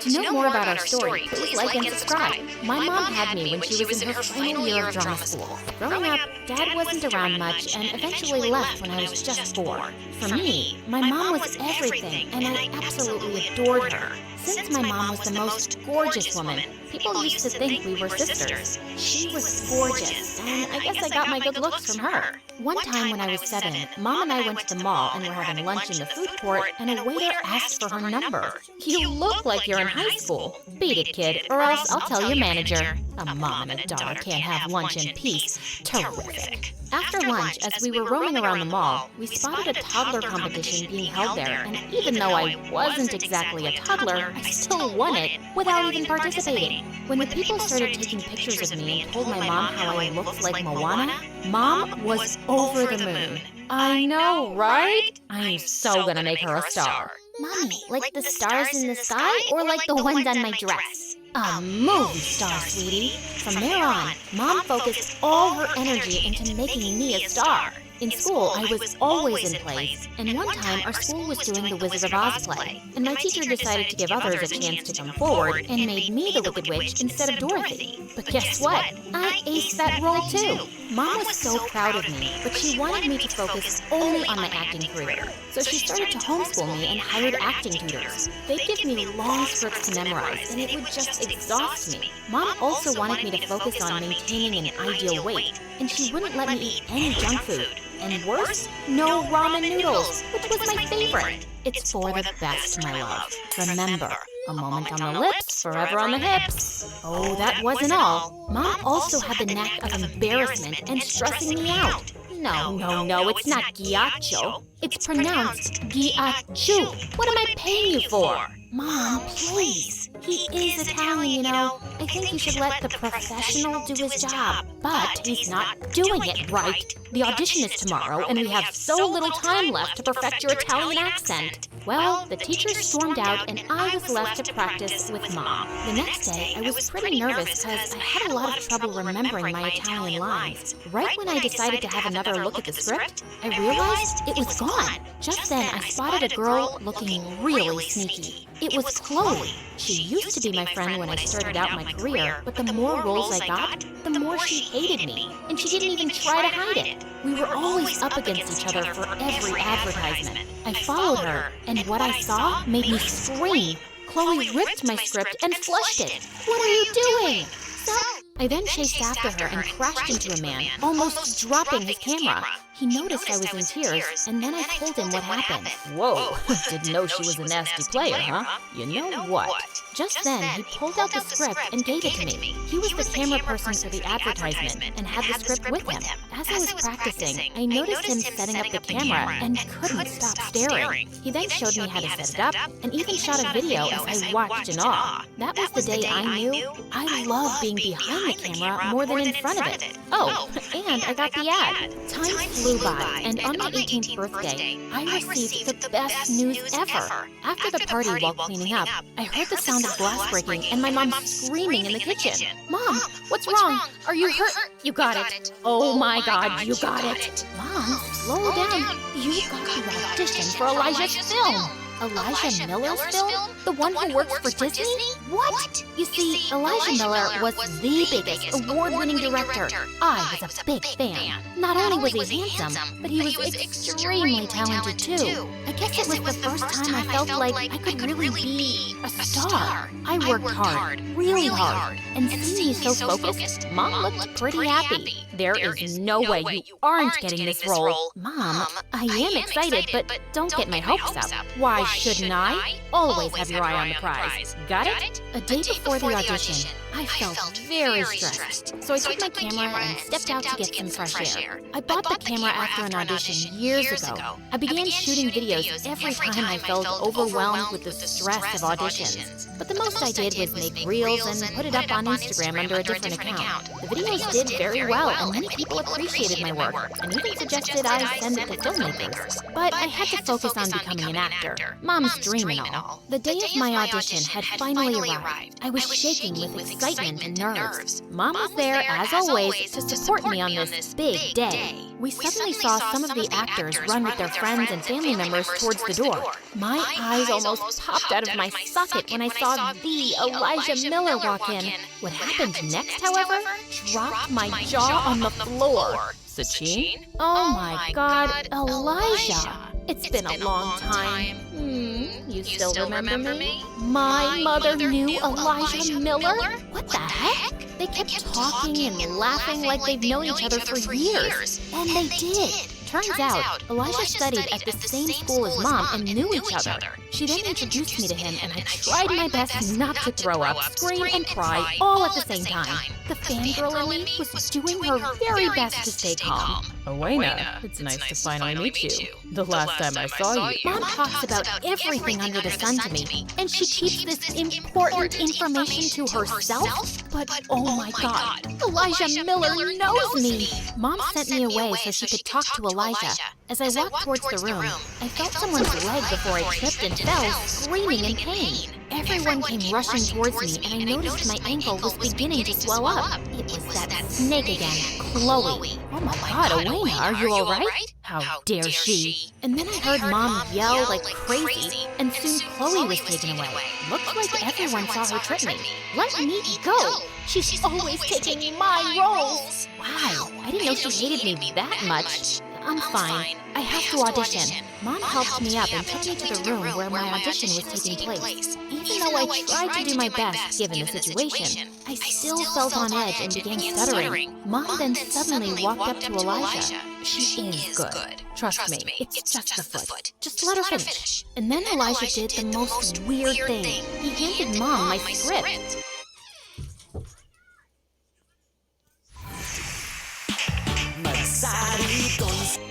To know more about our story, please like and subscribe. My mom had me when she was in her final year of drama school. Growing up, Dad wasn't around much and eventually left when I was just 4. For me, my mom was everything, and I absolutely adored her. Since my mom was the most gorgeous woman, people used to think we were sisters. She was gorgeous, and I guess I got my good looks from her. One time when I was 7, Mom and I went to the mall and were having lunch in the food court, and a waiter asked for her number. "You look like you're in high school. Beat it, kid, or else I'll tell your manager." A mom and a daughter can't have lunch in peace. Terrific. After lunch, as we were roaming around the mall, we spotted a toddler competition being held there, and even though I wasn't exactly a toddler, I still won it without even participating. When the people started taking pictures of me and told my mom how I looked like Moana, Mom was over the moon. I know, right? I'm so gonna make her a star. Mommy, like the stars in the sky or like the ones on my dress? A movie star, sweetie. From there on, Mom focused all her energy into making me a star. In school, I was always in plays, and one time our school was doing the Wizard of Oz play, and my teacher decided to give others a chance to come forward and made me the Wicked Witch instead of Dorothy. But guess what? I aced that role too. Mom was so proud of me, but she wanted me to focus only on my acting career. So she started to homeschool me and hired acting tutors. They'd give me long scripts to memorize, and it would just exhaust me. Mom also wanted me to focus on maintaining an ideal weight, and she wouldn't let me eat any junk food. And worse, no ramen noodles, which was my favorite. It's for the best, my love. Remember, a moment on the lips, forever on the hips. Oh, that wasn't all. Mom also had the knack of embarrassment and stressing me out. No, it's not ghiaccio. It's pronounced ghiacciu. What am I paying you for? Mom, please. He is Italian, you know. I think you should let the professional do his job. But he's not doing it right. The audition is tomorrow, and we have so little time left to perfect your Italian accent. Well, the teachers stormed out, and I was left to practice with Mom. The next day, I was pretty nervous because I had a lot of trouble remembering my Italian lines. Right when I decided to have another look at the script, I realized it was gone. Just then, I spotted a girl looking really sneaky. It was Chloe. She used to be my friend when I started out my career, but the more roles I got, the more she hated me, and she didn't even try to hide it. We were always up against each other for every advertisement. I followed her, and what I saw made me scream. Chloe ripped my script and flushed it. "What are you doing?" I then chased after her and crashed into a man, almost dropping his camera. He noticed I was in tears, and then I told him what happened. Whoa, didn't know she was a nasty player, huh? You know what? Just then, he pulled out the script and gave it to me. He was the camera person for the advertisement and had the script with him. As I was practicing, I noticed him setting up the camera and couldn't stop staring. He then showed me how to set it up and even shot a video as I watched in awe. That was the day I knew I love being behind the camera more than in front of it. Oh, and I got the ad. Time flew by, and on my 18th birthday, I received the best news ever. After the party while cleaning up, I heard the sound of glass breaking and my mom screaming in the kitchen. "Mom, what's wrong? Are you hurt?" "You got it." "Oh my God, you got it." "Mom, slow down. You got the audition for Elijah's film." Elijah Miller's film? The one who works for Disney? What? You see, Elijah Miller was the biggest award-winning director. I was a big fan. Not only was he handsome, but he was extremely talented too. I guess it was the first time I felt like I could really be a star. I worked hard, really hard, and seeing you so focused, Mom looked pretty happy. There is no way you aren't getting this role. Mom, I am excited, but don't get my hopes up. Why shouldn't I? Always have your eye on the prize. Got it? A day before the audition, I felt very stressed, so I took my camera and stepped out to get some fresh air. I bought the camera after an audition years ago. I began shooting videos every time I felt overwhelmed with the stress of auditions. But the most I did was make reels and put it up on Instagram under a different account. The videos did very well, and many people appreciated my work, and even suggested I send it to filmmakers. But I had to focus on becoming an actor. Mom's dream and all. The day of my audition had finally arrived. I was shaking with excitement excitement and nerves. Mom was there, as always, to support me on this big day. We suddenly saw some of the actors run with their friends and family members towards the door. My eyes almost popped out of my socket when I saw the Elijah Miller walk in. What happened next, however, dropped my jaw on the floor. Sachin? Oh my God, Elijah! It's been a long time. You still remember me? My mother knew Elijah Miller? What the heck? They kept talking and laughing like they've known each other for years. And they did. Turns out, Elijah studied at the same school as Mom and knew each other. She then introduced me to him, and I tried my best not to throw up, scream, and cry all at the same time. The fangirl in me was doing her very best to stay calm. Owena, it's nice to finally meet you. The last time I saw you. Mom talks about everything under the sun to me, and she keeps this important information to herself? But oh my God, Elijah Miller knows me! Mom sent me away so she could talk to Elijah. As I walked towards the room, I felt someone's leg before I tripped and fell, screaming in pain. Everyone came rushing towards me, and I noticed my ankle was beginning to swell up. It was that snake again, Chloe. Oh my God, Owena, are you all right? How dare she? And then I heard Mom yell like crazy, and soon Chloe was taken away. Looked like everyone saw her trip me. Let me go! She's always taking my roles! Wow, I didn't know she hated me that much. I'm fine. I have to audition. Mom helped me up and took me to the room where my audition was taking place. Even though I tried to do my best given the situation, I still felt on edge and began stuttering. Mom then suddenly walked up to Elijah. She is good. Trust me, it's just the foot. Just let her finish. And then Elijah did the most weird thing. He handed Mom my script.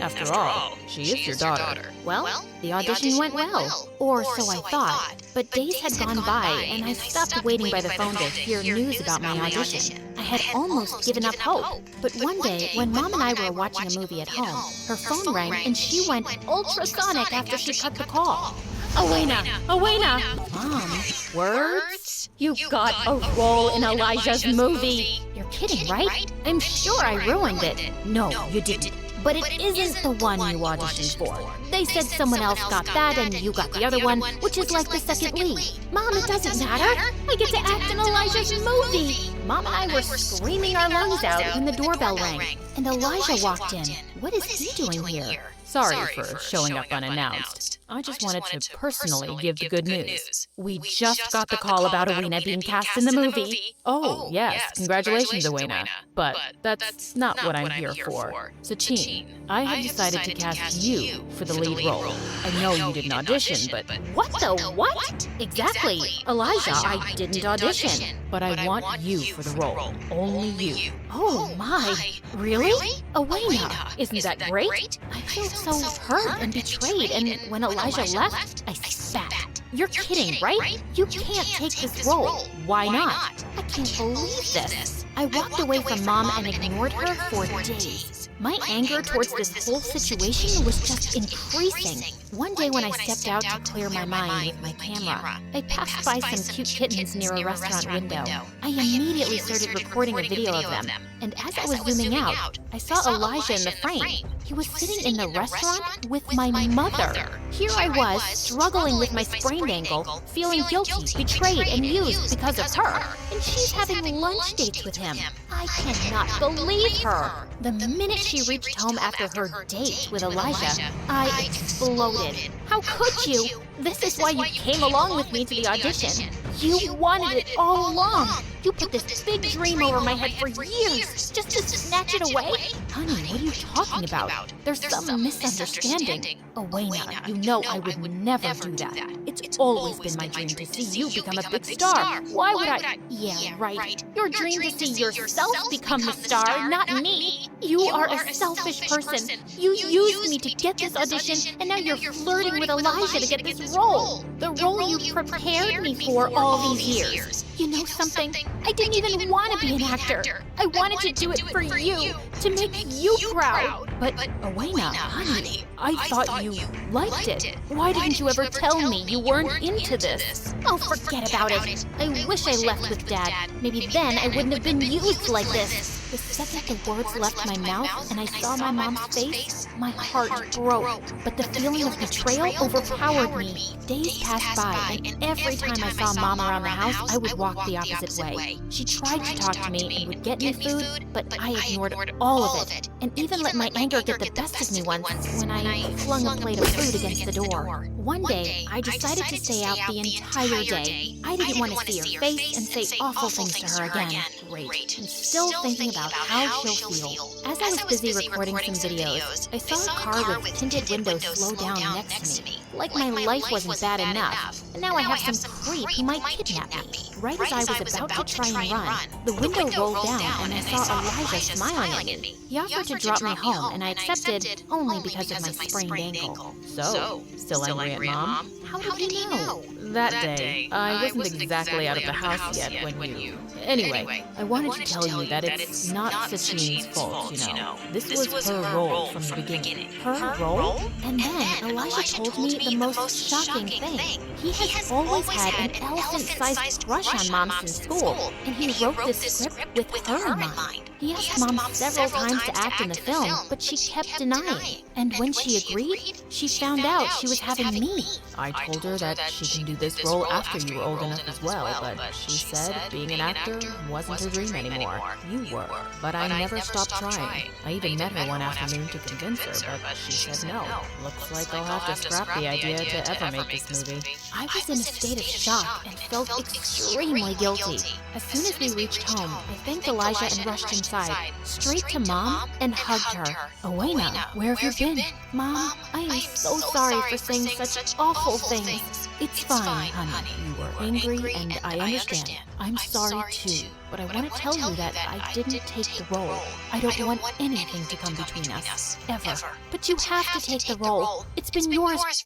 After all, she is your daughter. Well, the audition went well, or so I thought. But days had gone by, and I stopped waiting by the phone to hear news about my audition. I had almost given up hope. But one day, when Mom and I were watching a movie at home, her phone rang and she went ultrasonic after she cut the call. Owena! Owena! Mom, words? You got a role in Elijah's movie! You're kidding, right? I'm sure I ruined it. No, you didn't. But it isn't the one you auditioned for. They said someone else got that and you got the other one, which is like the second lead. Mom, it doesn't matter. I get to act in Elijah's movie. Mom and I were screaming our lungs out when the doorbell rang, and Elijah walked in. What is he doing here? Sorry for showing up unannounced. I just wanted to personally give the good news. We just got the call about Owena being cast in the movie. Oh, yes, congratulations, Owena. But that's not what I'm here for. Sachin, I have decided to cast you for the lead role. I know you didn't audition, but... What the what? Exactly. Elijah, I didn't audition. But I want you for the role. Only you. Oh my. Really? Owena, isn't that great? I feel so hurt and betrayed, and when Elijah left, I spat. You're kidding, right? You can't take this role. Why not? I can't believe this. I walked away from Mom and ignored her for days. My anger towards this whole situation was just increasing. One day when I stepped out to clear my mind with my camera, I passed by some cute kittens near a restaurant window. I immediately started recording a video of them, and as I was zooming out, I saw Elijah in the frame. He was sitting in the restaurant with my mother. Here I was, struggling with my sprained ankle, feeling guilty, betrayed, and used because of her, and she's having lunch dates with him. I cannot believe her. The minute she reached home after her date with Elijah, I exploded. How could you? This is why you came along with me to the audition. You wanted it all along. You put this big dream over my head for years, just to snatch it away? Honey, what are you talking about? There's some misunderstanding. Owena, you know I would never do that. It's always been my dream to see you become a big star. Why would I? Yeah, right. Your dream to see yourself become the star, not me. You are a selfish person. You used me to get this audition, and now you're flirting with Elijah to get this role. The role you prepared me for all these years. You know something? I didn't even want to be an actor. I wanted to do it for you, to make you proud. But, Owena, honey, I thought you liked it. Why didn't you ever tell me you weren't into this? Oh, forget about it. I wish I left with Dad. Maybe then I wouldn't have been used like this. The second the words left my mouth and I saw my mom's face, my heart broke. But the feeling of betrayal overpowered me. Days passed by, and every time I saw Mom around the house, I would walk the opposite way. She tried to talk to me and would get me food, but I ignored all of it, and even let my anger get the best of me once when I flung a plate of food against the door. One day, I decided to stay out the entire day. I didn't want to see her face and say awful things to her again. Great. I'm still thinking about how she'll feel. As I was busy recording some videos, I saw a car with tinted windows slow down next to me. Like my life wasn't bad enough, and now I have some creep who might kidnap me. Right as I was about to try and run, the window rolled down and I saw Elijah smiling at me. He offered to drop me home, and I accepted only because of my sprained ankle. So, still angry at Mom? How did he know? That day, I wasn't exactly out of the house yet when you... Anyway, I wanted to tell you that it's not Sachine's fault, you know. This was her role from the beginning. Her role? And then Elijah told me the most shocking thing. He has always had an elephant-sized crush on Mom since school, and he wrote this script with her in mind. He asked Mom several times to act in the film, but she kept denying. And when she agreed, she found out she was having me. I told her that she can do this role after you were old enough as well, but she said being an actor wasn't her dream anymore. You were. But I never stopped trying. I even met her one afternoon to convince her, but she said no. Looks like I'll have to scrap the idea to ever make this movie. I was in a state of shock and felt extremely guilty. As soon as we reached home, I thanked Elijah and rushed inside, straight to Mom, and hugged her. Owena, where have you been? Mom, I am so sorry for saying such awful things. It's fine, honey. You were Angry, and I understand. I'm sorry too, but I want to tell you that I didn't take the role. I don't want anything to come between us, ever. But you have to take the role. It's been yours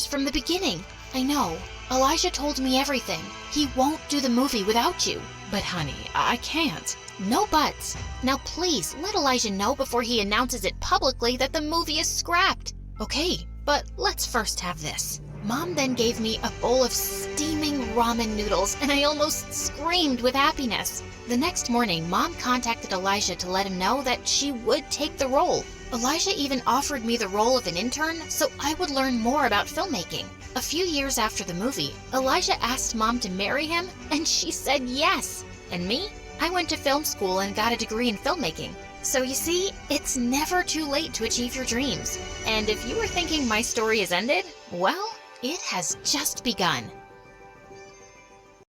from the beginning. I know. Elijah told me everything. He won't do the movie without you. But honey, I can't. No buts. Now please, let Elijah know before he announces it publicly that the movie is scrapped. Okay, but let's first have this. Mom then gave me a bowl of steaming ramen noodles, and I almost screamed with happiness. The next morning, Mom contacted Elijah to let him know that she would take the role. Elijah even offered me the role of an intern so I would learn more about filmmaking. A few years after the movie, Elijah asked Mom to marry him, and she said yes. And me? I went to film school and got a degree in filmmaking. So you see, it's never too late to achieve your dreams. And if you were thinking my story has ended, well, it has just begun.